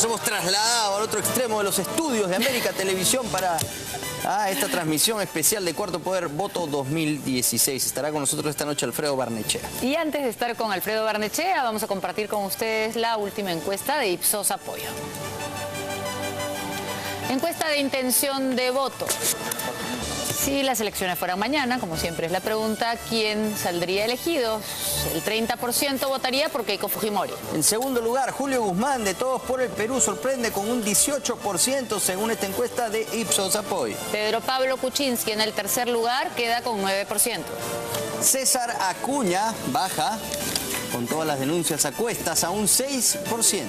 Nos hemos trasladado al otro extremo de los estudios de América Televisión para esta transmisión especial de Cuarto Poder Voto 2016. Estará con nosotros esta noche Alfredo Barnechea. Y antes de estar con Alfredo Barnechea, vamos a compartir con ustedes la última encuesta de Ipsos Apoyo. Encuesta de intención de voto. Si las elecciones fueran mañana, como siempre es la pregunta, ¿quién saldría elegido? El 30% votaría por Keiko Fujimori. En segundo lugar, Julio Guzmán, de Todos por el Perú, sorprende con un 18% según esta encuesta de Ipsos Apoyo. Pedro Pablo Kuczynski en el tercer lugar queda con 9%. César Acuña baja, con todas las denuncias a cuestas, a un 6%.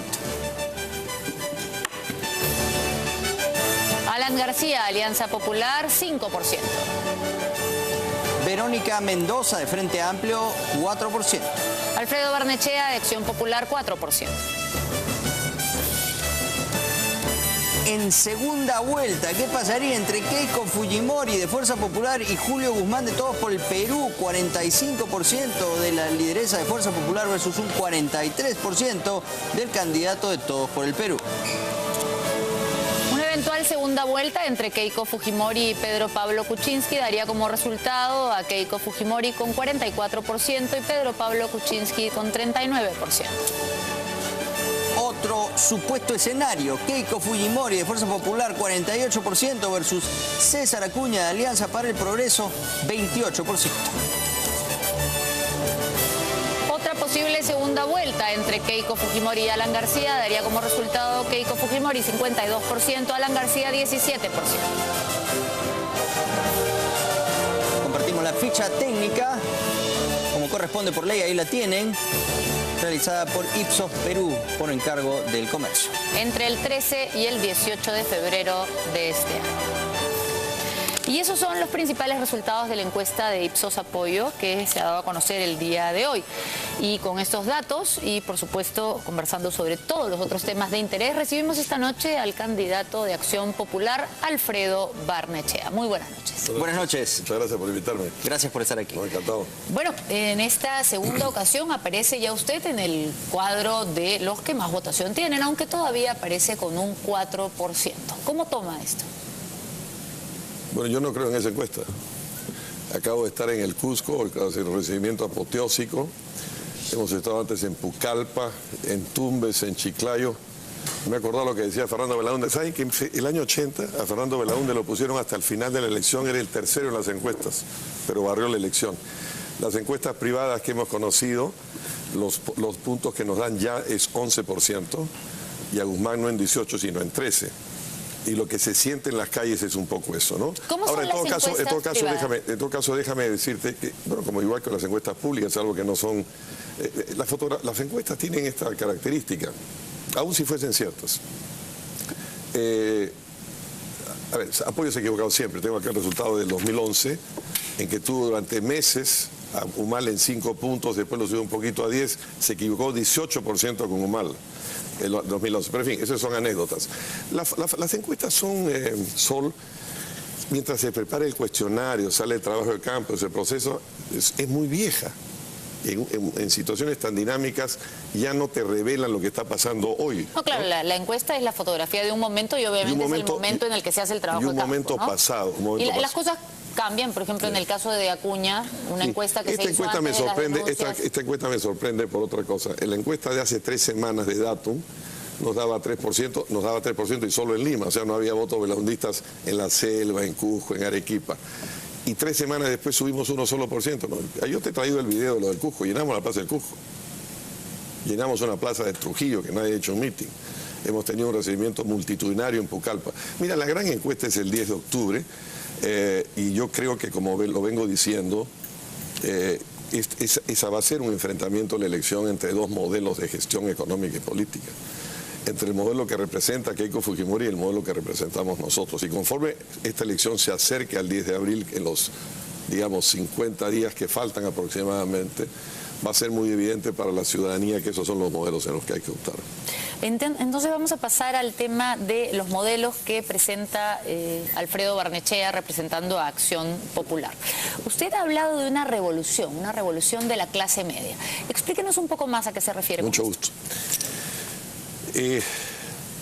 Alan García, Alianza Popular, 5%. Verónica Mendoza, de Frente Amplio, 4%. Alfredo Barnechea, de Acción Popular, 4%. En segunda vuelta, ¿qué pasaría entre Keiko Fujimori, de Fuerza Popular, y Julio Guzmán, de Todos por el Perú? 45% de la lideresa de Fuerza Popular versus un 43% del candidato de Todos por el Perú. Eventual segunda vuelta entre Keiko Fujimori y Pedro Pablo Kuczynski daría como resultado a Keiko Fujimori con 44% y Pedro Pablo Kuczynski con 39%. Otro supuesto escenario, Keiko Fujimori de Fuerza Popular 48% versus César Acuña de Alianza para el Progreso 28%. Posible segunda vuelta entre Keiko Fujimori y Alan García daría como resultado Keiko Fujimori 52%, Alan García 17%. Compartimos la ficha técnica, como corresponde por ley, ahí la tienen, realizada por Ipsos Perú por encargo del comercio. Entre el 13 y el 18 de febrero de este año. Y esos son los principales resultados de la encuesta de Ipsos Apoyo que se ha dado a conocer el día de hoy. Y con estos datos y, por supuesto, conversando sobre todos los otros temas de interés, recibimos esta noche al candidato de Acción Popular, Alfredo Barnechea. Muy buenas noches. Buenas noches. Muchas gracias por invitarme. Gracias por estar aquí. Muy encantado. Bueno, en esta segunda ocasión aparece ya usted en el cuadro de los que más votación tienen, aunque todavía aparece con un 4%. ¿Cómo toma esto? Bueno, yo no creo en esa encuesta. Acabo de estar en el Cusco, el recibimiento apoteósico. Hemos estado antes en Pucallpa, en Tumbes, en Chiclayo. Me he acordado lo que decía Fernando Belaúnde. ¿Saben que el año 80 a Fernando Belaúnde lo pusieron hasta el final de la elección? Era el tercero en las encuestas, pero barrió la elección. Las encuestas privadas que hemos conocido, los puntos que nos dan ya es 11%, y a Guzmán no en 18, sino en 13%. Y lo que se siente en las calles es un poco eso, ¿no? Ahora, en todo caso, déjame decirte que, bueno, como igual que las encuestas públicas, algo que no son... las encuestas tienen esta característica, aun si fuesen ciertas. A ver, Apoyo se ha equivocado siempre. Tengo acá el resultado del 2011, en que tuvo durante meses a Humal en 5 puntos, después lo subió un poquito a 10, se equivocó 18% con Humal. El 2011, pero en fin, esas son anécdotas. Las encuestas son, Sol, mientras se prepara el cuestionario, sale el trabajo de campo, ese proceso es muy vieja. En situaciones tan dinámicas ya no te revelan lo que está pasando hoy. No, claro, ¿no? La encuesta es la fotografía de un momento y obviamente es el momento en el que se hace el trabajo de campo, un momento pasado. Las cosas cambian, por ejemplo, en el caso de Acuña, una encuesta que se hizo antes de las denuncias. Esta encuesta me sorprende por otra cosa. En la encuesta de hace 3 semanas de Datum nos daba 3% y solo en Lima, o sea, no había votos belaundistas en la Selva, en Cusco, en Arequipa. Y 3 semanas después subimos 1%. ¿No? Yo te he traído el video de lo del Cusco, llenamos la plaza del Cusco. Llenamos una plaza de Trujillo, que nadie ha hecho un meeting. Hemos tenido un recibimiento multitudinario en Pucallpa. Mira, la gran encuesta es el 10 de octubre, y yo creo que, como lo vengo diciendo, esa va a ser un enfrentamiento en la elección entre dos modelos de gestión económica y política. Entre el modelo que representa Keiko Fujimori y el modelo que representamos nosotros. Y conforme esta elección se acerque al 10 de abril, en los, digamos, 50 días que faltan aproximadamente, va a ser muy evidente para la ciudadanía que esos son los modelos en los que hay que optar. Entonces vamos a pasar al tema de los modelos que presenta Alfredo Barnechea representando a Acción Popular. Usted ha hablado de una revolución de la clase media. Explíquenos un poco más a qué se refiere. Mucho gusto.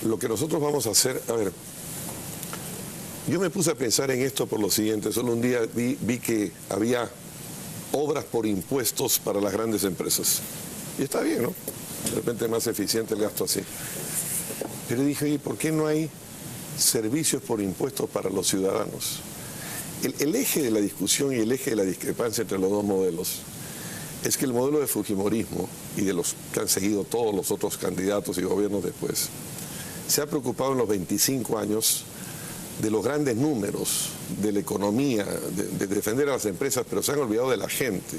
Lo que nosotros vamos a hacer, a ver, yo me puse a pensar en esto por lo siguiente. Solo un día vi que había obras por impuestos para las grandes empresas. Y está bien, ¿no? De repente es más eficiente el gasto así. Pero dije, oye, ¿por qué no hay servicios por impuestos para los ciudadanos? El eje de la discusión y el eje de la discrepancia entre los dos modelos es que el modelo de fujimorismo y de los que han seguido todos los otros candidatos y gobiernos después se ha preocupado en los 25 años de los grandes números, de la economía, de defender a las empresas, pero se han olvidado de la gente.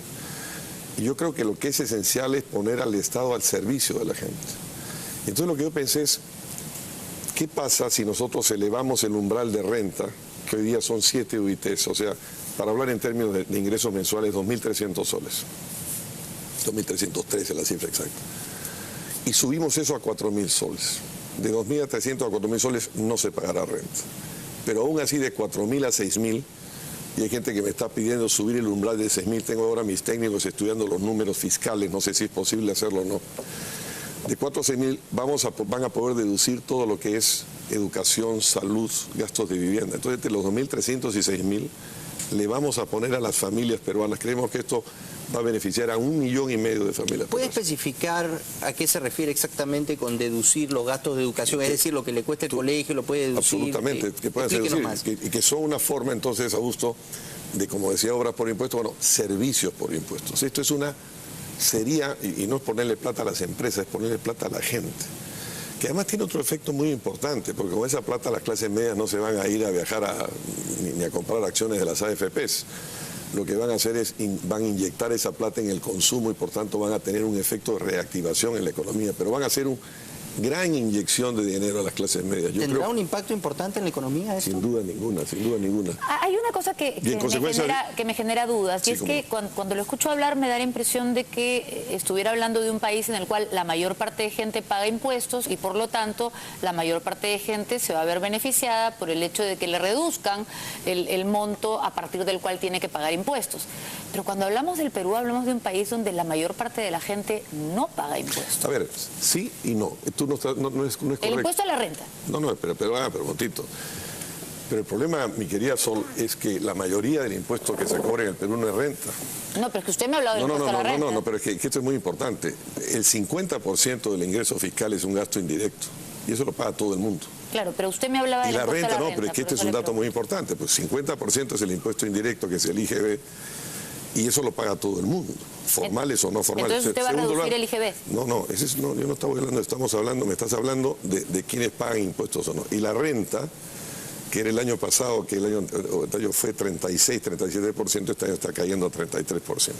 Y yo creo que lo que es esencial es poner al Estado al servicio de la gente. Entonces lo que yo pensé es, ¿qué pasa si nosotros elevamos el umbral de renta, que hoy día son 7 UITs, o sea, para hablar en términos de ingresos mensuales, 2.300 soles. 2.313 es la cifra exacta. Y subimos eso a 4.000 soles. De 2.000 a 300 a 4.000 soles no se pagará renta. Pero aún así de 4.000 a 6.000, y hay gente que me está pidiendo subir el umbral de 6.000, tengo ahora mis técnicos estudiando los números fiscales, no sé si es posible hacerlo o no. De 4 a 6.000 van a poder deducir todo lo que es educación, salud, gastos de vivienda. Entonces, entre los 2.300 y 6.000 le vamos a poner a las familias peruanas. Creemos que esto va a beneficiar a 1,5 millones de familias. ¿Puede especificar a qué se refiere exactamente con deducir los gastos de educación? Es decir, lo que le cuesta el colegio, lo puede deducir. Absolutamente, que puedan deducir. Y que son una forma, entonces, Augusto, de, como decía, obras por impuestos, bueno, servicios por impuestos. Esto es sería, y no es ponerle plata a las empresas, es ponerle plata a la gente. Que además tiene otro efecto muy importante, porque con esa plata las clases medias no se van a ir a viajar ni a comprar acciones de las AFPs. Lo que van a hacer es, van a inyectar esa plata en el consumo y por tanto van a tener un efecto de reactivación en la economía, pero van a hacer una gran inyección de dinero a las clases medias. ¿Tendrá un impacto importante en la economía esto? Sin duda ninguna, sin duda ninguna. Hay una cosa que me genera dudas, y es que cuando lo escucho hablar me da la impresión de que estuviera hablando de un país en el cual la mayor parte de gente paga impuestos y por lo tanto la mayor parte de gente se va a ver beneficiada por el hecho de que le reduzcan el monto a partir del cual tiene que pagar impuestos. Pero cuando hablamos del Perú hablamos de un país donde la mayor parte de la gente no paga impuestos. A ver, sí y no. No es correcto. El impuesto a la renta. No, pero un momentito. Pero el problema, mi querida Sol, es que la mayoría del impuesto que se cobra en el Perú no es renta. No, pero es que usted me ha hablado del impuesto a la renta. No, pero es que esto es muy importante. El 50% del ingreso fiscal es un gasto indirecto. Y eso lo paga todo el mundo. Claro, pero usted me hablaba del impuesto a la renta. Y la renta no, pero es que este es un dato muy importante. Pues 50% es el impuesto indirecto, que es el IGB, y eso lo paga todo el mundo, formales o no formales. Entonces usted va a reducir el IGB. No, yo no estaba hablando, me estás hablando de quienes pagan impuestos o no. Y la renta, que era el año pasado, que el año anterior fue 36, 37%, este año está cayendo a 33%.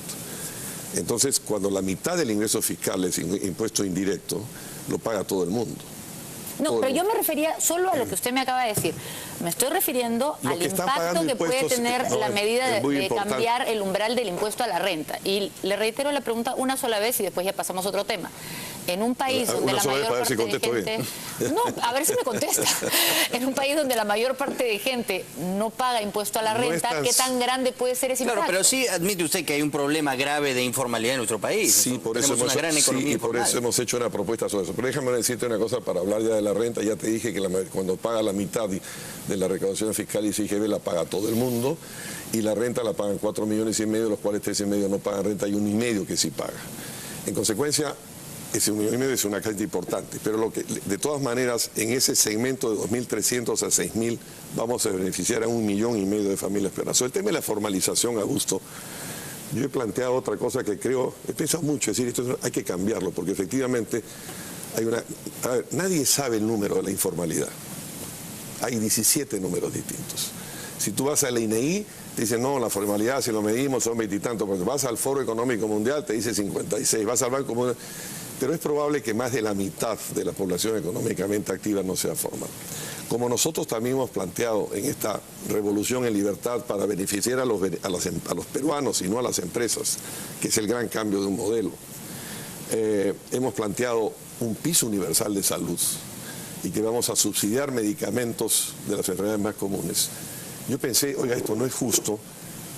Entonces, cuando la mitad del ingreso fiscal es impuesto indirecto, lo paga todo el mundo. No, pero yo me refería solo a lo que usted me acaba de decir. Me estoy refiriendo al impacto que puede tener la medida de cambiar el umbral del impuesto a la renta. Y le reitero la pregunta una sola vez y después ya pasamos a otro tema. En un país donde la mayor parte de gente... No, a ver si me contesta. En un país donde la mayor parte de gente no paga impuesto a la renta, ¿qué tan grande puede ser ese impacto? Claro, pero sí admite usted que hay un problema grave de informalidad en nuestro país. Sí, por eso hemos hecho una propuesta sobre eso. Pero déjame decirte una cosa para hablar ya de la renta. Ya te dije que cuando paga la mitad de la recaudación fiscal y IGB la paga todo el mundo, y la renta la pagan 4,5 millones, de los cuales 3,5 no pagan renta, y 1,5 que sí paga. En consecuencia, ese 1,5 es una cantidad importante, pero de todas maneras, en ese segmento de 2.300 a 6.000 vamos a beneficiar a 1,5 millones de familias peruanas. Sobre el tema de la formalización, Augusto, yo he planteado otra cosa que he pensado mucho, es decir, esto hay que cambiarlo, porque efectivamente nadie sabe el número de la informalidad. Hay 17 números distintos. Si tú vas a la INEI, te dicen, no, la formalidad, si lo medimos, son 20 y tantos. Porque vas al Foro Económico Mundial, te dice 56. Vas al Banco Mundial. Pero es probable que más de la mitad de la población económicamente activa no sea formal. Como nosotros también hemos planteado en esta revolución en libertad para beneficiar a los peruanos y no a las empresas, que es el gran cambio de un modelo, hemos planteado un piso universal de salud y que vamos a subsidiar medicamentos de las enfermedades más comunes. Yo pensé, oiga, esto no es justo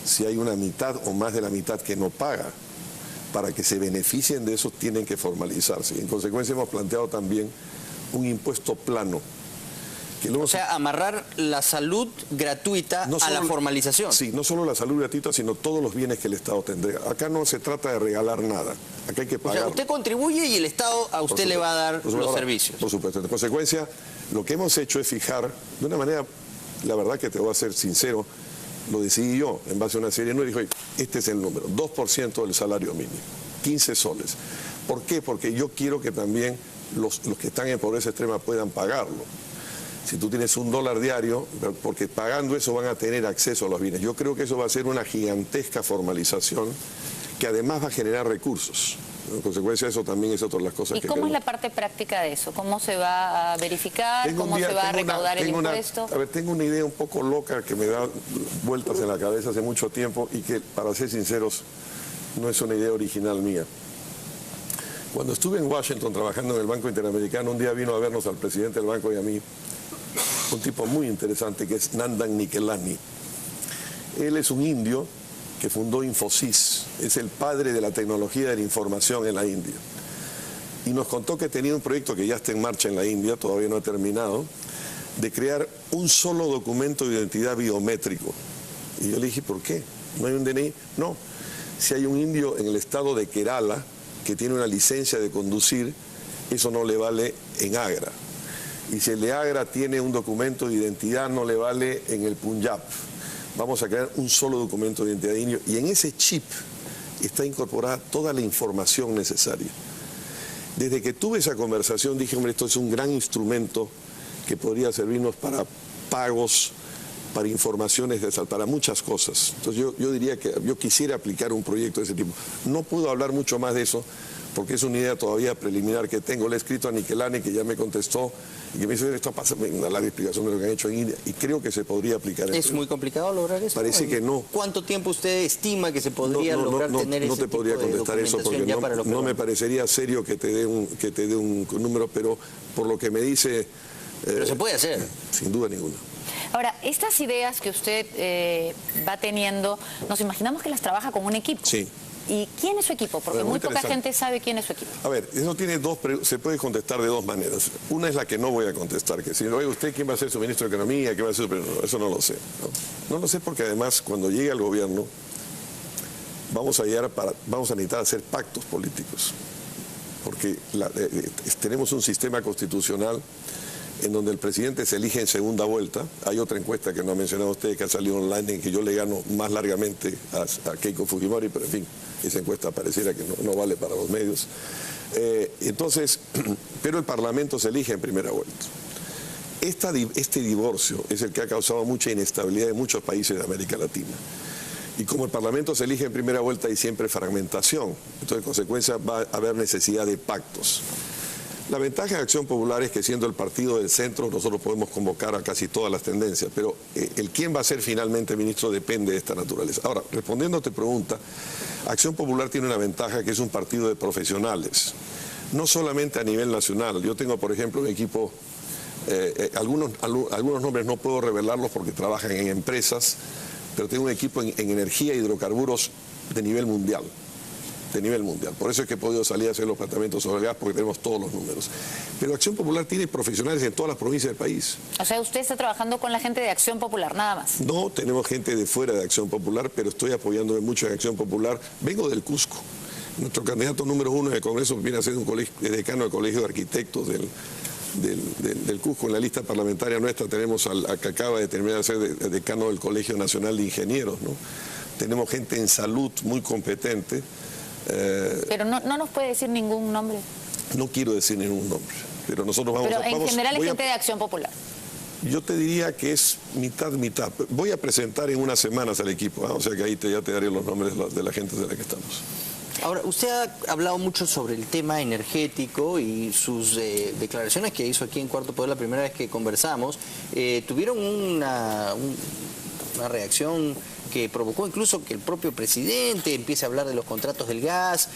si hay una mitad o más de la mitad que no paga. Para que se beneficien de eso tienen que formalizarse. Y en consecuencia hemos planteado también un impuesto plano. O sea, amarrar la salud gratuita a la formalización. Sí, no solo la salud gratuita, sino todos los bienes que el Estado te entrega. Acá no se trata de regalar nada, acá hay que pagar. O sea, usted contribuye y el Estado a usted le va a dar los servicios. Por supuesto. En consecuencia, lo que hemos hecho es fijar, de una manera, la verdad que te voy a ser sincero, lo decidí yo, en base a una serie, no dijo, este es el número, 2% del salario mínimo, 15 soles. ¿Por qué? Porque yo quiero que también los que están en pobreza extrema puedan pagarlo. Si tú tienes $1 diario, porque pagando eso van a tener acceso a los bienes. Yo creo que eso va a ser una gigantesca formalización que además va a generar recursos. En consecuencia, eso también es otra de las cosas que... ¿Y cómo es la parte práctica de eso? ¿Cómo se va a verificar? ¿Cómo se va a recaudar el impuesto? Tengo una idea un poco loca que me da vueltas en la cabeza hace mucho tiempo y que, para ser sinceros, no es una idea original mía. Cuando estuve en Washington trabajando en el Banco Interamericano, un día vino a vernos al presidente del banco y a mí un tipo muy interesante que es Nandan Nikelani. Él es un indio que fundó Infosys, es el padre de la tecnología de la información en la India. Y nos contó que tenía un proyecto que ya está en marcha en la India, todavía no ha terminado, de crear un solo documento de identidad biométrico. Y yo le dije, ¿por qué? ¿No hay un DNI? No. Si hay un indio en el estado de Kerala que tiene una licencia de conducir, eso no le vale en Agra. Y si el de Agra tiene un documento de identidad, no le vale en el Punjab. Vamos a crear un solo documento de identidad indio y en ese chip está incorporada toda la información necesaria. Desde que tuve esa conversación dije, hombre, esto es un gran instrumento que podría servirnos para pagos, para informaciones, para muchas cosas. Entonces yo diría que yo quisiera aplicar un proyecto de ese tipo. No puedo hablar mucho más de eso porque es una idea todavía preliminar que tengo. Le he escrito a Nikelani, que ya me contestó, y que me dice, esto pasa una larga explicación de lo que han hecho en India, y creo que se podría aplicar. ¿Es muy complicado lograr eso? Parece que no. ¿Cuánto tiempo usted estima que se podría lograr tener ese tipo de documentación? No te podría contestar eso, porque no me parecería serio que te dé un número, pero por lo que me dice... pero se puede hacer. Sin duda ninguna. Ahora, estas ideas que usted va teniendo, nos imaginamos que las trabaja con un equipo. Sí. ¿Y quién es su equipo? Porque muy poca gente sabe quién es su equipo. A ver, eso tiene se puede contestar de dos maneras. Una es la que no voy a contestar, que si no, oye, ¿usted quién va a ser su ministro de Economía? ¿Quién va a ser eso no lo sé. No lo sé porque además cuando llegue al gobierno vamos a necesitar hacer pactos políticos. Porque tenemos un sistema constitucional en donde el presidente se elige en segunda vuelta. Hay otra encuesta que no ha mencionado usted, que ha salido online, en que yo le gano más largamente a Keiko Fujimori, pero en fin, esa encuesta pareciera que no vale para los medios. Pero el Parlamento se elige en primera vuelta. Este divorcio es el que ha causado mucha inestabilidad en muchos países de América Latina. Y como el Parlamento se elige en primera vuelta, hay siempre fragmentación. Entonces, en consecuencia, va a haber necesidad de pactos. La ventaja de Acción Popular es que, siendo el partido del centro, nosotros podemos convocar a casi todas las tendencias, pero el quién va a ser finalmente ministro depende de esta naturaleza. Ahora, respondiendo a tu pregunta, Acción Popular tiene una ventaja, que es un partido de profesionales, no solamente a nivel nacional. Yo tengo, por ejemplo, un equipo, algunos nombres no puedo revelarlos porque trabajan en empresas, pero tengo un equipo en energía e hidrocarburos de nivel mundial. Por eso es que he podido salir a hacer los planteamientos sobre el gas, porque tenemos todos los números. Pero Acción Popular tiene profesionales en todas las provincias del país. O sea, usted está trabajando con la gente de Acción Popular, nada más. No, tenemos gente de fuera de Acción Popular, pero estoy apoyándome mucho en Acción Popular. Vengo del Cusco. Nuestro candidato número 1 en el Congreso viene a ser decano del Colegio de Arquitectos del Cusco. En la lista parlamentaria nuestra tenemos al que acaba de terminar de ser decano del Colegio Nacional de Ingenieros, ¿no? Tenemos gente en salud muy competente. Pero no nos puede decir ningún nombre. No quiero decir ningún nombre, pero nosotros vamos a... Pero en general es gente de Acción Popular. Yo te diría que es mitad. Voy a presentar en unas semanas al equipo, o sea que ahí ya te daré los nombres de la gente de la que estamos. Ahora, usted ha hablado mucho sobre el tema energético y sus declaraciones que hizo aquí en Cuarto Poder la primera vez que conversamos, tuvieron una reacción que provocó incluso que el propio presidente empiece a hablar de los contratos del gas,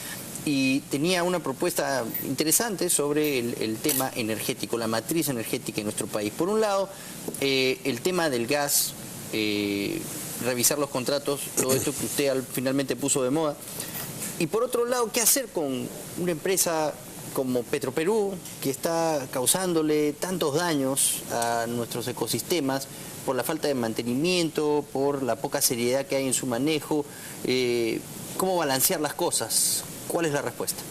y tenía una propuesta interesante sobre el tema energético, la matriz energética en nuestro país. Por un lado, el tema del gas, revisar los contratos, todo esto que usted finalmente puso de moda. Y por otro lado, ¿qué hacer con una empresa como Petroperú, que está causándole tantos daños a nuestros ecosistemas por la falta de mantenimiento, por la poca seriedad que hay en su manejo, ¿cómo balancear las cosas? ¿Cuál es la respuesta?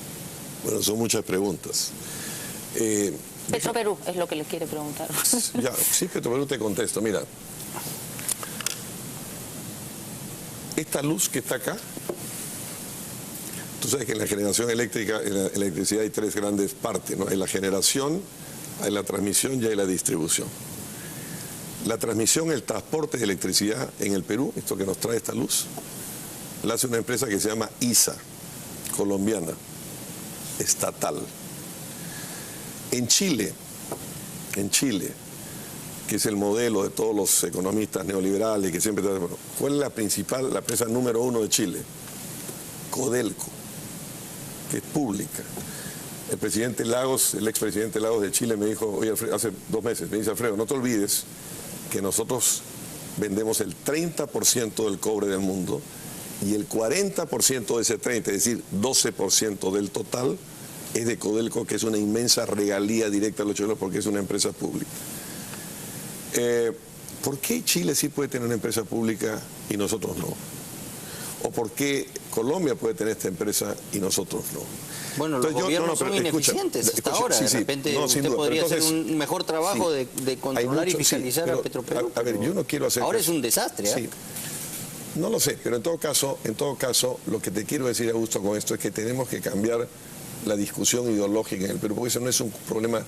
Bueno, son muchas preguntas. Petroperú es lo que les quiere preguntar. Ya, sí, Petroperú te contesto. Mira, esta luz que está acá, tú sabes que en la generación eléctrica, en la electricidad hay tres grandes partes, ¿no? Hay la generación, hay la transmisión y hay la distribución. La transmisión, el transporte de electricidad en el Perú, esto que nos trae esta luz, la hace una empresa que se llama ISA, colombiana, estatal. En Chile, que es el modelo de todos los economistas neoliberales que siempre... ¿Cuál es la principal, la empresa número 1 de Chile? Codelco, que es pública. El presidente Lagos, el expresidente Lagos de Chile me dijo, oye, Alfredo, hace 2 meses, me dice, Alfredo, no te olvides que nosotros vendemos el 30% del cobre del mundo y el 40% de ese 30, es decir, 12% del total, es de Codelco, que es una inmensa regalía directa a los chilenos porque es una empresa pública. ¿Por qué Chile sí puede tener una empresa pública y nosotros no? ¿O por qué Colombia puede tener esta empresa y nosotros no? Bueno, los gobiernos son ineficientes hasta ahora. De repente usted podría hacer un mejor trabajo de controlar y fiscalizar a Petroperú. A ver, yo no quiero hacer... Ahora es un desastre, ¿eh? Sí. No lo sé, pero en todo caso, lo que te quiero decir, Augusto, con esto es que tenemos que cambiar la discusión ideológica en el Perú, porque eso no es un problema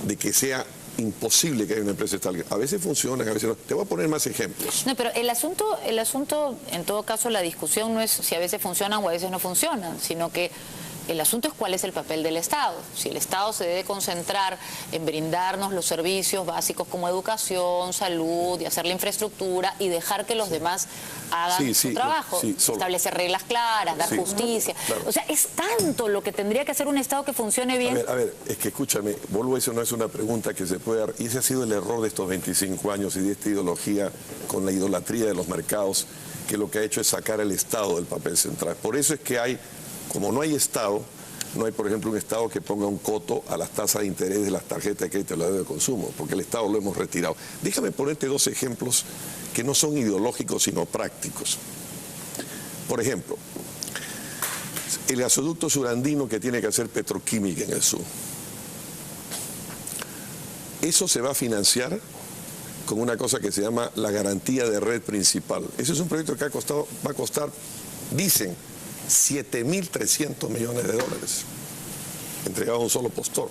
de que sea imposible que haya una empresa estatal. A veces funcionan, a veces no. Te voy a poner más ejemplos. No, pero el asunto, en todo caso, la discusión no es si a veces funcionan o a veces no funcionan, sino que el asunto es cuál es el papel del Estado. Si el Estado se debe concentrar en brindarnos los servicios básicos como educación, salud y hacer la infraestructura y dejar que los demás hagan su trabajo, establecer reglas claras, dar justicia. Claro. O sea, es tanto lo que tendría que hacer un Estado que funcione bien. A ver, es que escúchame, vuelvo a eso, no es una pregunta que se puede dar, y ese ha sido el error de estos 25 años y de esta ideología con la idolatría de los mercados, que lo que ha hecho es sacar al Estado del papel central. Por eso es que hay, como no hay Estado, no hay, por ejemplo, un Estado que ponga un coto a las tasas de interés de las tarjetas de crédito y la deuda de consumo, porque el Estado lo hemos retirado. Déjame ponerte 2 ejemplos que no son ideológicos, sino prácticos. Por ejemplo, el gasoducto surandino que tiene que hacer Petroquímica en el sur. Eso se va a financiar con una cosa que se llama la garantía de red principal. Ese es un proyecto que va a costar, dicen, 7.300 millones de dólares, entregado a un solo postor.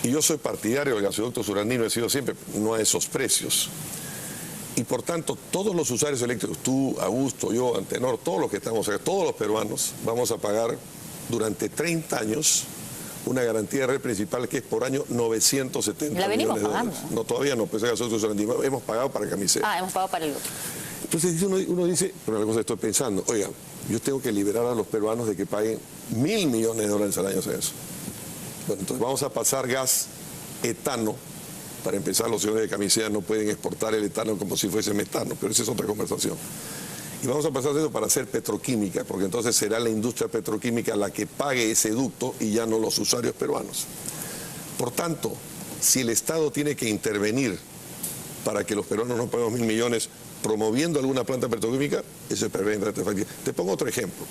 Y yo soy partidario del gasoducto surandino, he sido siempre, no a esos precios. Y por tanto, todos los usuarios eléctricos, tú, Augusto, yo, Antenor, todos los que estamos acá, todos los peruanos, vamos a pagar durante 30 años una garantía de red principal que es por año 970 millones de dólares. No, todavía no, pues el gasoducto surandino, hemos pagado para Camisea. Ah, hemos pagado para el otro. Entonces uno dice, pero una cosa estoy pensando, oiga, yo tengo que liberar a los peruanos de que paguen 1.000 millones de dólares al año a eso. Bueno, entonces vamos a pasar gas etano. Para empezar, los señores de Camisea no pueden exportar el etano como si fuese metano, pero esa es otra conversación. Y vamos a pasar de eso para hacer petroquímica, porque entonces será la industria petroquímica la que pague ese ducto y ya no los usuarios peruanos. Por tanto, si el Estado tiene que intervenir para que los peruanos no paguen 1.000 millones promoviendo alguna planta petroquímica, eso es perfectamente factible. Te pongo otro ejemplo.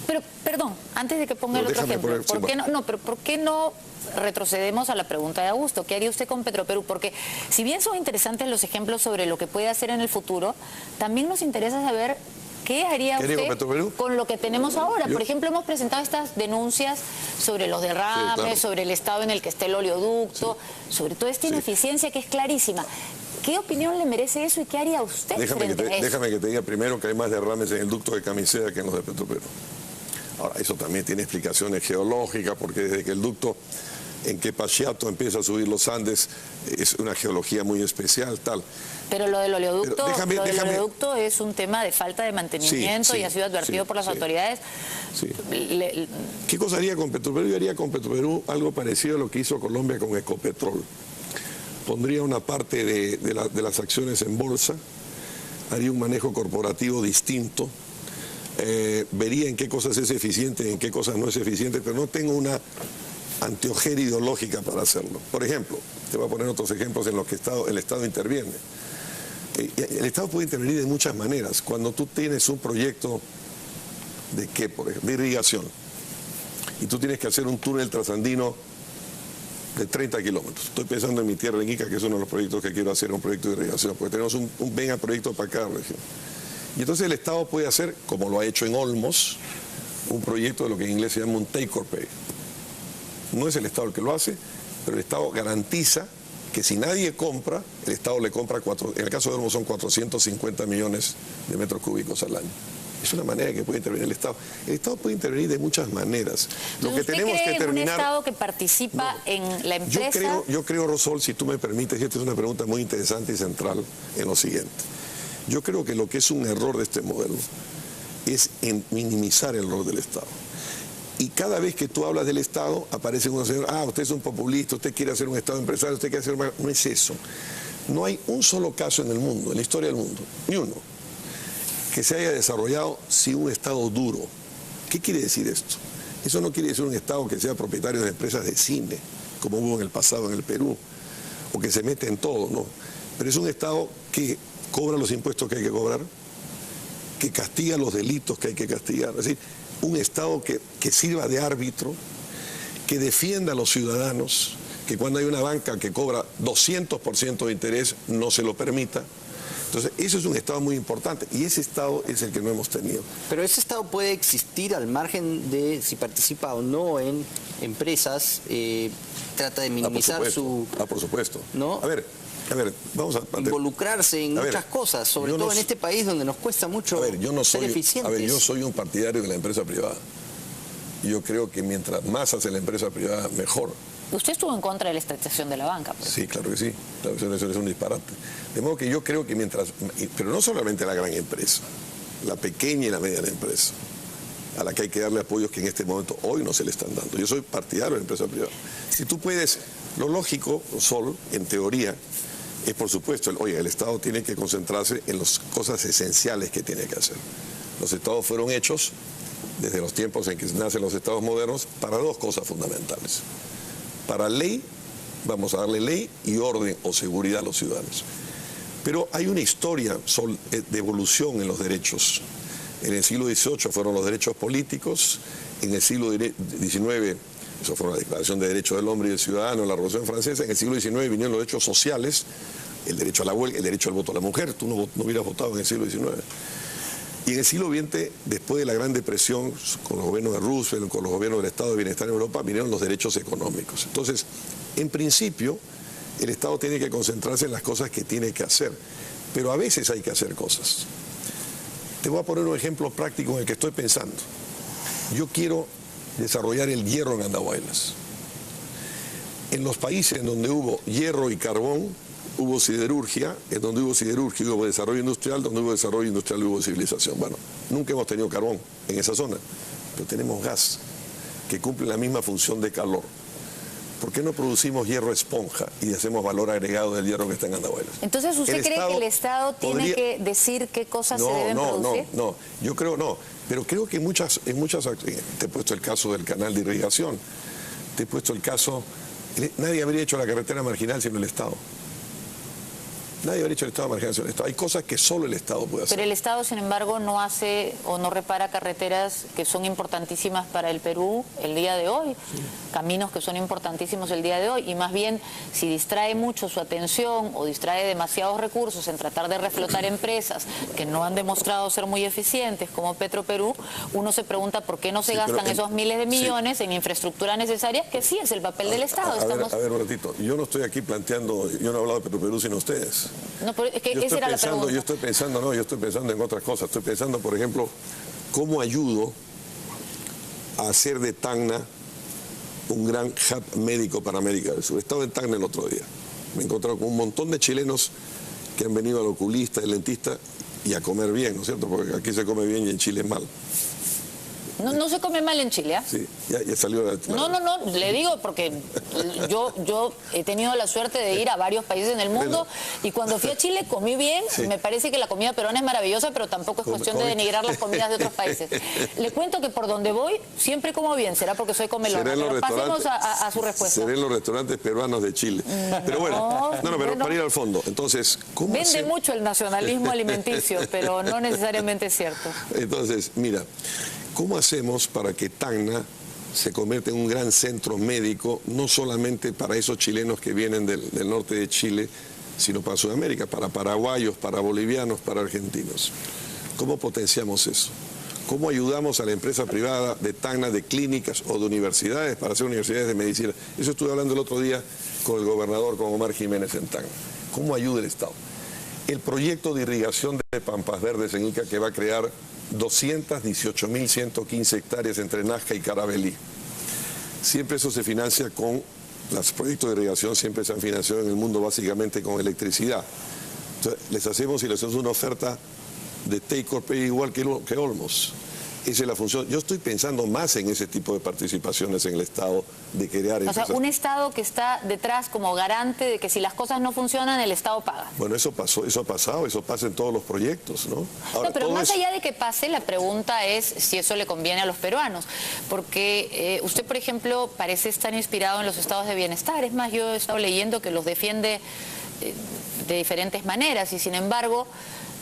Pero, perdón, antes de que ponga el otro ejemplo, ¿por qué no retrocedemos a la pregunta de Augusto? ¿Qué haría usted con Petroperú? Porque si bien son interesantes los ejemplos sobre lo que puede hacer en el futuro, también nos interesa saber qué haría usted con lo que tenemos ahora. Por ejemplo, hemos presentado estas denuncias sobre los derrames, sobre el estado en el que está el oleoducto, sobre toda esta ineficiencia que es clarísima. ¿Qué opinión le merece eso y qué haría usted frente a eso? Déjame que te diga primero que hay más derrames en el ducto de Camisea que en los de Petroperú. Ahora, eso también tiene explicaciones geológicas, porque desde que el ducto en Quepachiato empieza a subir los Andes, es una geología muy especial, tal. Pero lo del oleoducto, oleoducto es un tema de falta de mantenimiento y ha sido advertido por las autoridades. ¿Qué cosa haría con Petroperú? Yo haría con Petroperú algo parecido a lo que hizo Colombia con Ecopetrol. Pondría una parte de las acciones en bolsa, haría un manejo corporativo distinto, vería en qué cosas es eficiente y en qué cosas no es eficiente, pero no tengo una anteojera ideológica para hacerlo. Por ejemplo, te voy a poner otros ejemplos en los que el Estado interviene. El Estado puede intervenir de muchas maneras. Cuando tú tienes un proyecto de qué, por ejemplo, de irrigación, y tú tienes que hacer un túnel trasandino de 30 kilómetros. Estoy pensando en mi tierra en Ica, que es uno de los proyectos que quiero hacer, un proyecto de irrigación, porque tenemos un mega proyecto para cada región. Y entonces el Estado puede hacer, como lo ha hecho en Olmos, un proyecto de lo que en inglés se llama un take or pay. No es el Estado el que lo hace, pero el Estado garantiza que si nadie compra, el Estado le compra, en el caso de Olmos son 450 millones de metros cúbicos al año. Es una manera que puede intervenir el Estado. El Estado puede intervenir de muchas maneras. Lo que tenemos que terminar... ¿Un Estado que participa en la empresa? Yo creo, Rosol, si tú me permites, y esta es una pregunta muy interesante y central en lo siguiente. Yo creo que lo que es un error de este modelo es en minimizar el rol del Estado. Y cada vez que tú hablas del Estado, aparece un señor, usted es un populista, usted quiere hacer un Estado empresario, usted quiere hacer... No es eso. No hay un solo caso en el mundo, en la historia del mundo, ni uno, que se haya desarrollado sin un Estado duro. ¿Qué quiere decir esto? Eso no quiere decir un Estado que sea propietario de empresas de cine, como hubo en el pasado en el Perú, o que se mete en todo, no. Pero es un Estado que cobra los impuestos que hay que cobrar, que castiga los delitos que hay que castigar. Es decir, un Estado que sirva de árbitro, que defienda a los ciudadanos, que cuando hay una banca que cobra 200% de interés no se lo permita. Entonces, eso es un Estado muy importante y ese Estado es el que no hemos tenido. Pero ese Estado puede existir al margen de si participa o no en empresas, trata de minimizar su... por supuesto. ¿No? A ver, vamos a... Involucrarse en muchas cosas, sobre todo en este país donde nos cuesta mucho ser eficientes. Yo soy un partidario de la empresa privada. Yo creo que mientras más hace la empresa privada, mejor. Usted estuvo en contra de la estatización de la banca. Pues. Sí, claro que sí. Eso es un disparate. De modo que yo creo que pero no solamente la gran empresa, la pequeña y la mediana empresa, a la que hay que darle apoyos que en este momento hoy no se le están dando. Yo soy partidario de la empresa privada. Si tú puedes, lo lógico, Sol, en teoría, es por supuesto, el Estado tiene que concentrarse en las cosas esenciales que tiene que hacer. Los Estados fueron hechos, desde los tiempos en que nacen los Estados modernos, para dos cosas fundamentales. Para ley, vamos a darle ley y orden o seguridad a los ciudadanos. Pero hay una historia de evolución en los derechos. En el siglo XVIII fueron los derechos políticos, en el siglo XIX, eso fue la Declaración de Derechos del Hombre y del Ciudadano, la Revolución Francesa, en el siglo XIX vinieron los derechos sociales, el derecho a la huelga, el derecho al voto a la mujer, tú no hubieras votado en el siglo XIX. Y en el siglo XX, después de la Gran Depresión, con los gobiernos de Roosevelt, con los gobiernos del Estado de Bienestar en Europa, vinieron los derechos económicos. Entonces, en principio, el Estado tiene que concentrarse en las cosas que tiene que hacer, pero a veces hay que hacer cosas. Te voy a poner un ejemplo práctico en el que estoy pensando. Yo quiero desarrollar el hierro en Andahuaylas. En los países en donde hubo hierro y carbón, hubo siderurgia, en donde hubo siderurgia hubo desarrollo industrial, donde hubo desarrollo industrial hubo civilización. Bueno, nunca hemos tenido carbón en esa zona, pero tenemos gas que cumple la misma función de calor. ¿Por qué no producimos hierro esponja y hacemos valor agregado del hierro que está en Andahuaylas? Entonces, ¿usted cree que el Estado tiene que decir qué cosas se deben producir? No, yo creo no. Pero creo que en muchas te he puesto el caso del canal de irrigación, te he puesto el caso, nadie habría hecho la carretera marginal sino el Estado. Nadie habría hecho el Estado marginal sino el Estado. Hay cosas que solo el Estado puede hacer. Pero el Estado, sin embargo, no hace o no repara carreteras que son importantísimas para el Perú el día de hoy, caminos que son importantísimos el día de hoy, y más bien, si distrae mucho su atención o distrae demasiados recursos en tratar de reflotar empresas que no han demostrado ser muy eficientes, como Petroperú, uno se pregunta por qué no se gastan esos miles de millones en infraestructura necesaria, que sí es el papel del Estado. A ver, un ratito, yo no estoy aquí planteando, yo no he hablado de Petroperú sino ustedes. No, pero es que esa era la pregunta. Yo estoy pensando en otras cosas. Estoy pensando, por ejemplo, cómo ayudo a hacer de Tacna un gran hub médico para América del Sur. He estado en Tacna el otro día. Me he encontrado con un montón de chilenos que han venido al oculista, al dentista y a comer bien, ¿no es cierto? Porque aquí se come bien y en Chile es mal. No se come mal en Chile, ¿ah? Sí, ya salió la... No, le digo porque yo he tenido la suerte de ir a varios países en el mundo y cuando fui a Chile comí bien. Sí. Me parece que la comida peruana es maravillosa, pero tampoco es cuestión de denigrar las comidas de otros países. Le cuento que por donde voy siempre como bien, será porque soy comelona. Pero pasemos a su respuesta. Seré en los restaurantes peruanos de Chile. Pero bueno, pero bueno, para ir al fondo, entonces, ¿cómo vende hacemos? mucho el nacionalismo alimenticio, pero no necesariamente es cierto. Entonces, mira, ¿cómo hacemos para que Tacna se convierta en un gran centro médico, no solamente para esos chilenos que vienen del norte de Chile, sino para Sudamérica, para paraguayos, para bolivianos, para argentinos? ¿Cómo potenciamos eso? ¿Cómo ayudamos a la empresa privada de Tacna, de clínicas o de universidades para hacer universidades de medicina? Eso estuve hablando el otro día con el gobernador, con Omar Jiménez en Tacna. ¿Cómo ayuda el Estado? El proyecto de irrigación de Pampas Verdes en Ica, que va a crear 218.115 hectáreas entre Nazca y Carabelí. Siempre eso se financia con, los proyectos de irrigación siempre se han financiado en el mundo básicamente con electricidad. Entonces, les hacemos una oferta de take or pay igual que Olmos. Esa es la función. Yo estoy pensando más en ese tipo de participaciones en el Estado, de crear empresas. O sea, un Estado que está detrás como garante de que si las cosas no funcionan, el Estado paga. Bueno, eso pasó, eso ha pasado, eso pasa en todos los proyectos, ¿no? Ahora, no, pero más allá de que pase, la pregunta es si eso le conviene a los peruanos. Porque usted, por ejemplo, parece estar inspirado en los estados de bienestar. Es más, yo he estado leyendo que los defiende de diferentes maneras y, sin embargo,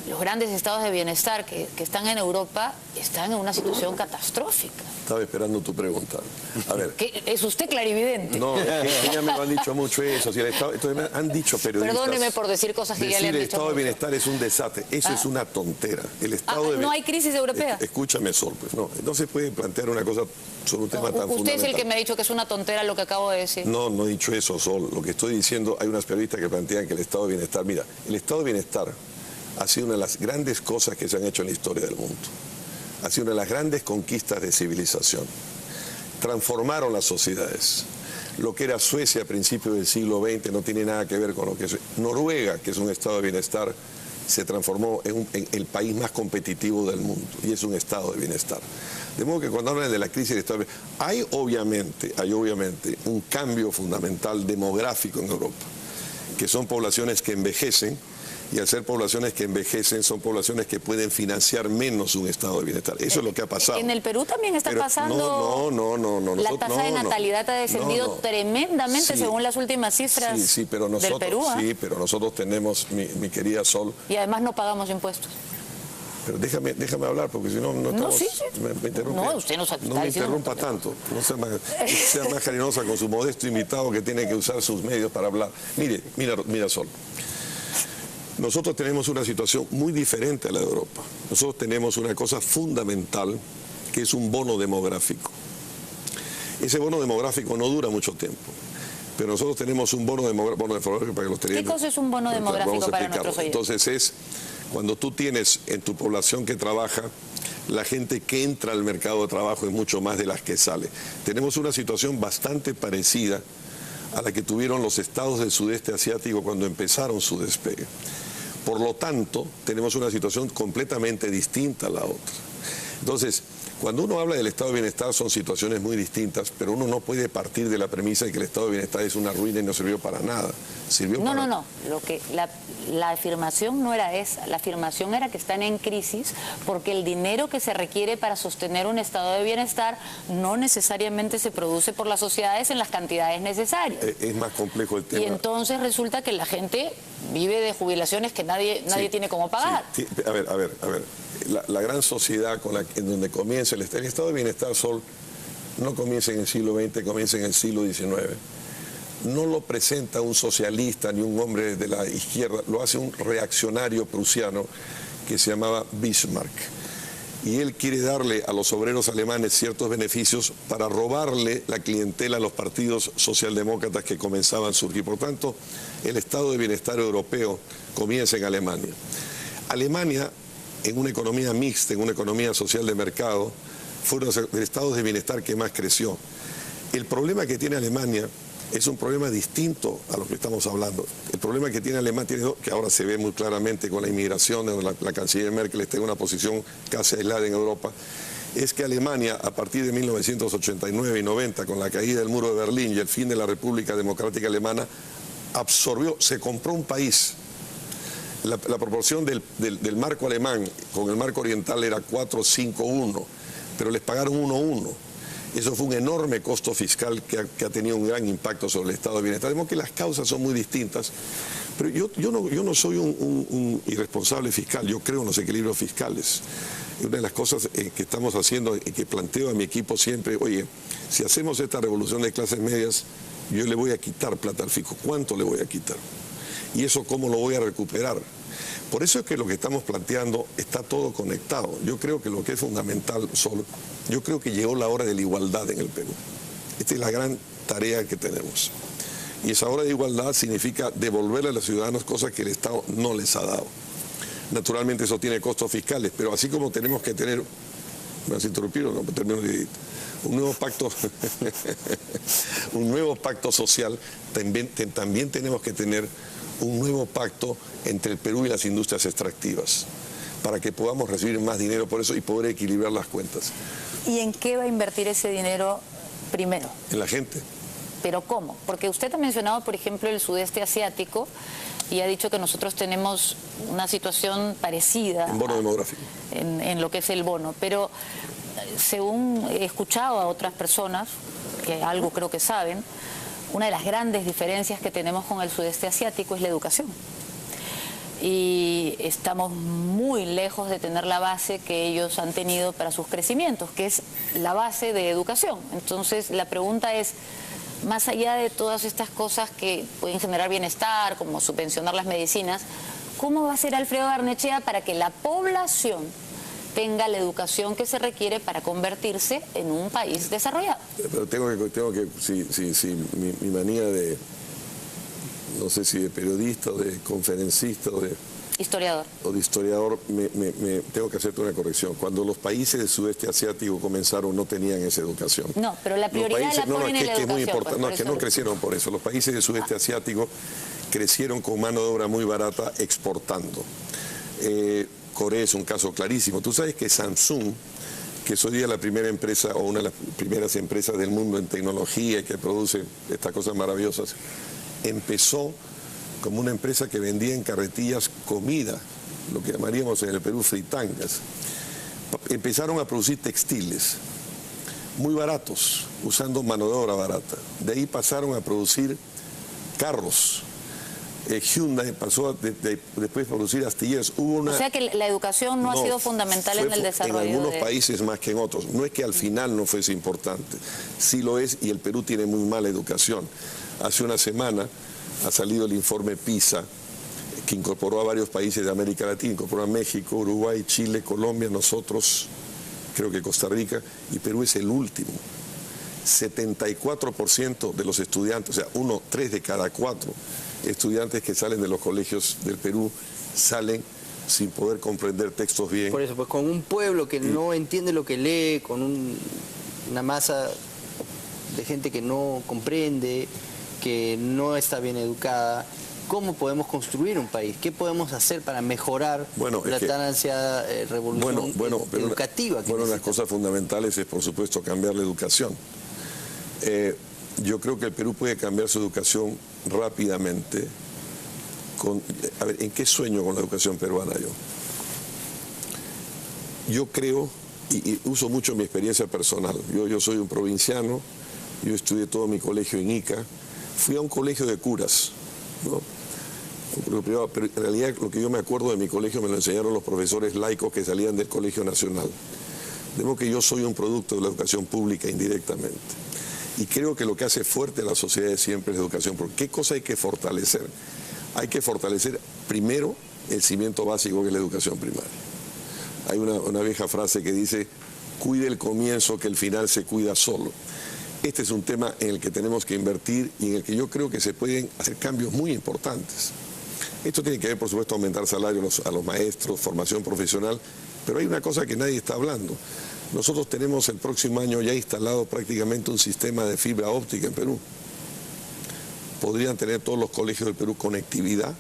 los grandes estados de bienestar que están en Europa están en una situación catastrófica. Estaba esperando tu pregunta. A ver. ¿Es usted clarividente? No, ya me lo han dicho mucho eso. Si el Estado, entonces me han dicho periodistas. Perdóneme por decir cosas que ya le han dicho. El Estado de mucho. Bienestar es un desastre. Eso es una tontera. El Estado ¿No hay crisis europea? Escúchame, Sol, pues no se puede plantear una cosa sobre un tema tan fundamental. Usted es el que me ha dicho que es una tontera lo que acabo de decir. No he dicho eso, Sol. Lo que estoy diciendo, hay unas periodistas que plantean que el Estado de Bienestar, mira, el Estado de Bienestar ha sido una de las grandes cosas que se han hecho en la historia del mundo. Ha sido una de las grandes conquistas de civilización. Transformaron las sociedades. Lo que era Suecia a principios del siglo XX no tiene nada que ver con lo que es Noruega, que es un estado de bienestar, se transformó en el país más competitivo del mundo y es un estado de bienestar. De modo que cuando hablan de la crisis del estado de bienestar, hay obviamente un cambio fundamental demográfico en Europa, que son poblaciones que envejecen. Y al ser poblaciones que envejecen, son poblaciones que pueden financiar menos un estado de bienestar. Eso es lo que ha pasado. En el Perú también está pasando. No. La tasa de natalidad ha descendido tremendamente según las últimas cifras pero nosotros, del Perú. Sí, pero nosotros tenemos, mi querida Sol. Y además no pagamos impuestos. Pero déjame hablar, porque si no estamos... Sí. Me interrumpe. No, usted nos está no me diciendo... interrumpa tanto. No sea más cariñosa con su modesto invitado que tiene que usar sus medios para hablar. Mira, Sol. Nosotros tenemos una situación muy diferente a la de Europa. Nosotros tenemos una cosa fundamental, que es un bono demográfico. Ese bono demográfico no dura mucho tiempo, pero nosotros tenemos un bono demográfico para que los tengan. ¿Qué cosa es un bono demográfico para nuestros oyentes? Entonces es cuando tú tienes en tu población que trabaja, la gente que entra al mercado de trabajo es mucho más de las que sale. Tenemos una situación bastante parecida a la que tuvieron los estados del sudeste asiático cuando empezaron su despegue. Por lo tanto, tenemos una situación completamente distinta a la otra. Entonces, cuando uno habla del estado de bienestar son situaciones muy distintas, pero uno no puede partir de la premisa de que el estado de bienestar es una ruina y no sirvió para nada. No. La afirmación no era esa. La afirmación era que están en crisis porque el dinero que se requiere para sostener un estado de bienestar no necesariamente se produce por las sociedades en las cantidades necesarias. Es más complejo el tema. Y entonces resulta que la gente vive de jubilaciones que nadie tiene cómo pagar. Sí. A ver. La gran sociedad en donde comienza el estado de bienestar, Sol, no comienza en el siglo XX, comienza en el siglo XIX. No lo presenta un socialista ni un hombre de la izquierda, lo hace un reaccionario prusiano que se llamaba Bismarck. Y él quiere darle a los obreros alemanes ciertos beneficios para robarle la clientela a los partidos socialdemócratas que comenzaban a surgir. Por tanto, el estado de bienestar europeo comienza en Alemania. Alemania, en una economía mixta, en una economía social de mercado, fue uno de los estados de bienestar que más creció. El problema que tiene Alemania es un problema distinto a lo que estamos hablando. El problema que tiene Alemania, que ahora se ve muy claramente con la inmigración, donde la canciller Merkel está en una posición casi aislada en Europa, es que Alemania, a partir de 1989 y 90, con la caída del muro de Berlín y el fin de la República Democrática Alemana, absorbió, se compró un país. La proporción del marco alemán con el marco oriental era 4-5-1, pero les pagaron 1-1. Eso fue un enorme costo fiscal que ha tenido un gran impacto sobre el estado de bienestar. Vemos que las causas son muy distintas, pero yo no soy un irresponsable fiscal, yo creo en los equilibrios fiscales. Una de las cosas que estamos haciendo y que planteo a mi equipo siempre, oye, si hacemos esta revolución de clases medias, yo le voy a quitar plata al fisco. ¿Cuánto le voy a quitar? Y eso, ¿cómo lo voy a recuperar? Por eso es que lo que estamos planteando está todo conectado. Yo creo que lo que es fundamental, solo, yo creo que llegó la hora de la igualdad en el Perú. Esta es la gran tarea que tenemos. Y esa hora de igualdad significa devolverle a los ciudadanos cosas que el Estado no les ha dado. Naturalmente eso tiene costos fiscales, pero así como tenemos que tener, ¿me vas a interrumpir o no? Termino de un nuevo pacto, un nuevo pacto social, también tenemos que tener un nuevo pacto entre el Perú y las industrias extractivas, para que podamos recibir más dinero por eso y poder equilibrar las cuentas. ¿Y en qué va a invertir ese dinero primero? En la gente. ¿Pero cómo? Porque usted ha mencionado, por ejemplo, el sudeste asiático y ha dicho que nosotros tenemos una situación parecida en bono demográfico. En lo que es el bono, pero según he escuchado a otras personas, que algo creo que saben, una de las grandes diferencias que tenemos con el sudeste asiático es la educación. Y estamos muy lejos de tener la base que ellos han tenido para sus crecimientos, que es la base de educación. Entonces, la pregunta es, más allá de todas estas cosas que pueden generar bienestar, como subvencionar las medicinas, ¿cómo va a ser Alfredo Barnechea para que la población tenga la educación que se requiere para convertirse en un país desarrollado? Pero tengo que mi manía de, no sé si de periodista, o de conferencista, o de historiador, tengo que hacerte una corrección. Cuando los países del sudeste asiático comenzaron, no tenían esa educación. No, pero la prioridad la ponen en la educación. Es muy importante. No, es que no crecieron por eso. Los países del sudeste asiático crecieron con mano de obra muy barata exportando. Corea es un caso clarísimo. Tú sabes que Samsung, que es hoy día la primera empresa o una de las primeras empresas del mundo en tecnología que produce estas cosas maravillosas, empezó como una empresa que vendía en carretillas comida, lo que llamaríamos en el Perú fritangas. Empezaron a producir textiles muy baratos, usando mano de obra barata. De ahí pasaron a producir carros. Hyundai pasó después a producir astilleros. O sea que la educación no ha sido fundamental en el desarrollo. En algunos países más que en otros. No es que al final no fuese importante. Sí lo es, y el Perú tiene muy mala educación. Hace una semana ha salido el informe PISA, que incorporó a varios países de América Latina, incorporó a México, Uruguay, Chile, Colombia, nosotros, creo que Costa Rica, y Perú es el último. 74% de los estudiantes, o sea, 3 de cada 4 estudiantes que salen de los colegios del Perú salen sin poder comprender textos bien. Por eso, pues con un pueblo que no entiende lo que lee, con una masa de gente que no comprende, que no está bien educada, ¿cómo podemos construir un país? ¿Qué podemos hacer para mejorar la tan ansiada revolución educativa? Una de las cosas fundamentales es, por supuesto, cambiar la educación. Yo creo que el Perú puede cambiar su educación rápidamente. A ver, ¿en qué sueño con la educación peruana yo? Yo creo, y uso mucho mi experiencia personal, yo soy un provinciano, yo estudié todo mi colegio en Ica, fui a un colegio de curas, ¿no? Un colegio privado, pero en realidad lo que yo me acuerdo de mi colegio me lo enseñaron los profesores laicos que salían del Colegio Nacional. De modo que yo soy un producto de la educación pública indirectamente. Y creo que lo que hace fuerte a la sociedad siempre es la educación. Porque ¿qué cosa hay que fortalecer? Hay que fortalecer primero el cimiento básico, que es la educación primaria. Hay una vieja frase que dice, cuide el comienzo que el final se cuida solo. Este es un tema en el que tenemos que invertir y en el que yo creo que se pueden hacer cambios muy importantes. Esto tiene que ver, por supuesto, aumentar salarios a los maestros, formación profesional, pero hay una cosa que nadie está hablando. Nosotros tenemos el próximo año ya instalado prácticamente un sistema de fibra óptica en Perú. Podrían tener todos los colegios del Perú conectividad,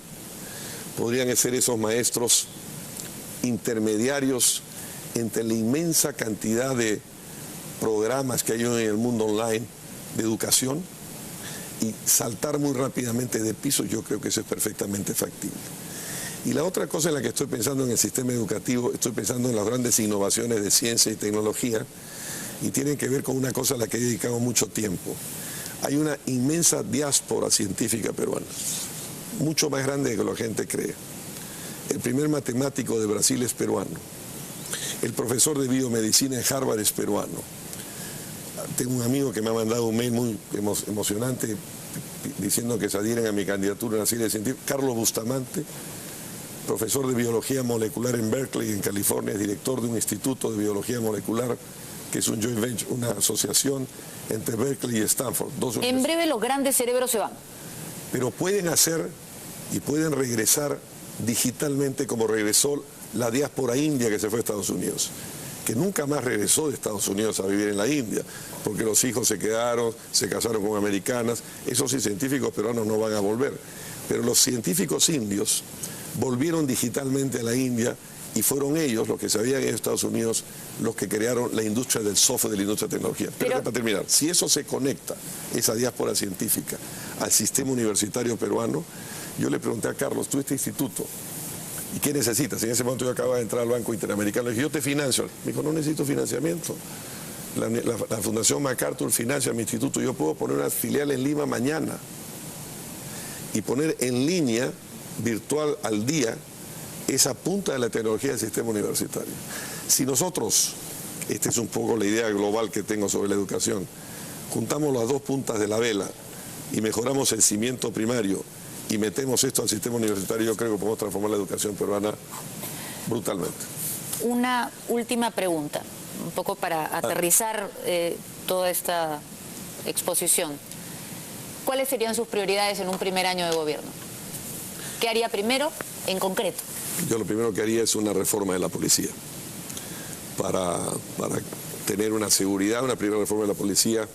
podrían ser esos maestros intermediarios entre la inmensa cantidad de programas que hay hoy en el mundo online de educación y saltar muy rápidamente de piso, yo creo que eso es perfectamente factible. Y la otra cosa en la que estoy pensando en el sistema educativo, estoy pensando en las grandes innovaciones de ciencia y tecnología, y tienen que ver con una cosa a la que he dedicado mucho tiempo. Hay una inmensa diáspora científica peruana, mucho más grande de lo que la gente cree. El primer matemático de Brasil es peruano. El profesor de biomedicina en Harvard es peruano. Tengo un amigo que me ha mandado un mail muy emocionante diciendo que se adhieren a mi candidatura en la serie de científicos. Carlos Bustamante, profesor de biología molecular en Berkeley, en California, es director de un instituto de biología molecular que es un joint venture, una asociación entre Berkeley y Stanford. En breve los grandes cerebros se van. Pero pueden hacer y pueden regresar digitalmente como regresó la diáspora india que se fue a Estados Unidos, que nunca más regresó de Estados Unidos a vivir en la India, porque los hijos se quedaron, se casaron con americanas. Esos sí, científicos peruanos no van a volver. Pero los científicos indios volvieron digitalmente a la India y fueron ellos, los que se habían ido a Estados Unidos, los que crearon la industria del software, de la industria de tecnología. Pero para terminar, si eso se conecta, esa diáspora científica, al sistema universitario peruano, yo le pregunté a Carlos, tú este instituto, ¿y qué necesitas? En ese momento yo acababa de entrar al Banco Interamericano, le dije, yo te financio. Me dijo, no necesito financiamiento. La Fundación MacArthur financia mi instituto, yo puedo poner una filial en Lima mañana y poner en línea, virtual al día, esa punta de la tecnología del sistema universitario. Si nosotros, esta es un poco la idea global que tengo sobre la educación, juntamos las dos puntas de la vela y mejoramos el cimiento primario y metemos esto al sistema universitario, yo creo que podemos transformar la educación peruana brutalmente. Una última pregunta, un poco para aterrizar toda esta exposición. ¿Cuáles serían sus prioridades en un primer año de gobierno? ¿Qué haría primero en concreto? Yo lo primero que haría es una reforma de la policía para tener una seguridad, una primera reforma de la policía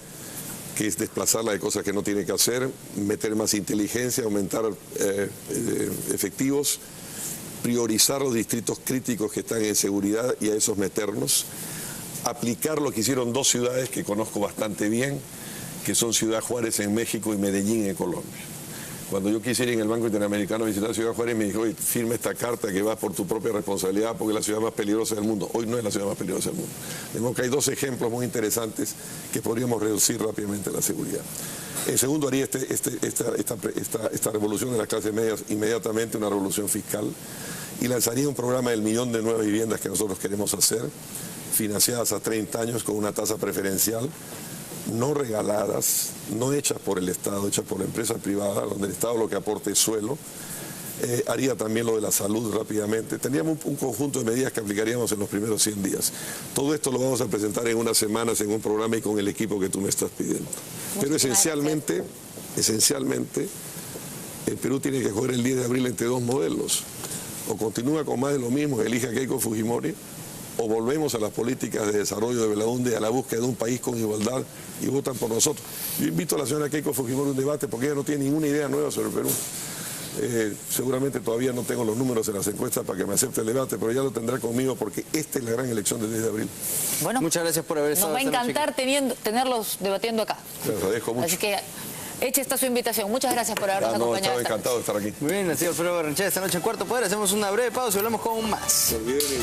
que es desplazarla de cosas que no tiene que hacer, meter más inteligencia, aumentar efectivos, priorizar los distritos críticos que están en seguridad y a esos meternos, aplicar lo que hicieron dos ciudades que conozco bastante bien, que son Ciudad Juárez en México y Medellín en Colombia. Cuando yo quise ir en el Banco Interamericano a visitar Ciudad Juárez, me dijo, oye, firma esta carta que va por tu propia responsabilidad porque es la ciudad más peligrosa del mundo. Hoy no es la ciudad más peligrosa del mundo. Vemos que hay dos ejemplos muy interesantes que podríamos reducir rápidamente la seguridad. En segundo, haría esta revolución de las clases medias inmediatamente, una revolución fiscal, y lanzaría un programa del 1.000.000 de nuevas viviendas que nosotros queremos hacer, financiadas a 30 años con una tasa preferencial, no regaladas, no hechas por el Estado, hechas por la empresa privada, donde el Estado lo que aporte es suelo. Haría también lo de la salud rápidamente. Tendríamos un conjunto de medidas que aplicaríamos en los primeros 100 días. Todo esto lo vamos a presentar en unas semanas en un programa y con el equipo que tú me estás pidiendo. Pero esencialmente, el Perú tiene que jugar el 10 de abril entre dos modelos. O continúa con más de lo mismo, elige a Keiko Fujimori, o volvemos a las políticas de desarrollo de Belaúnde, a la búsqueda de un país con igualdad y votan por nosotros. Yo invito a la señora Keiko Fujimori a un debate porque ella no tiene ninguna idea nueva sobre el Perú. Seguramente todavía no tengo los números en las encuestas para que me acepte el debate, pero ya lo tendrá conmigo porque esta es la gran elección del 10 de abril. Bueno, muchas gracias por haber estado. Nos va a encantar tenerlos debatiendo acá. Les agradezco mucho. Así que hecha esta su invitación. Muchas gracias por habernos acompañado. Estaba encantado de estar aquí. Muy bien, así Alfredo Barrenechea esta noche en Cuarto Poder. Hacemos una breve pausa y hablamos con más. Se olviden de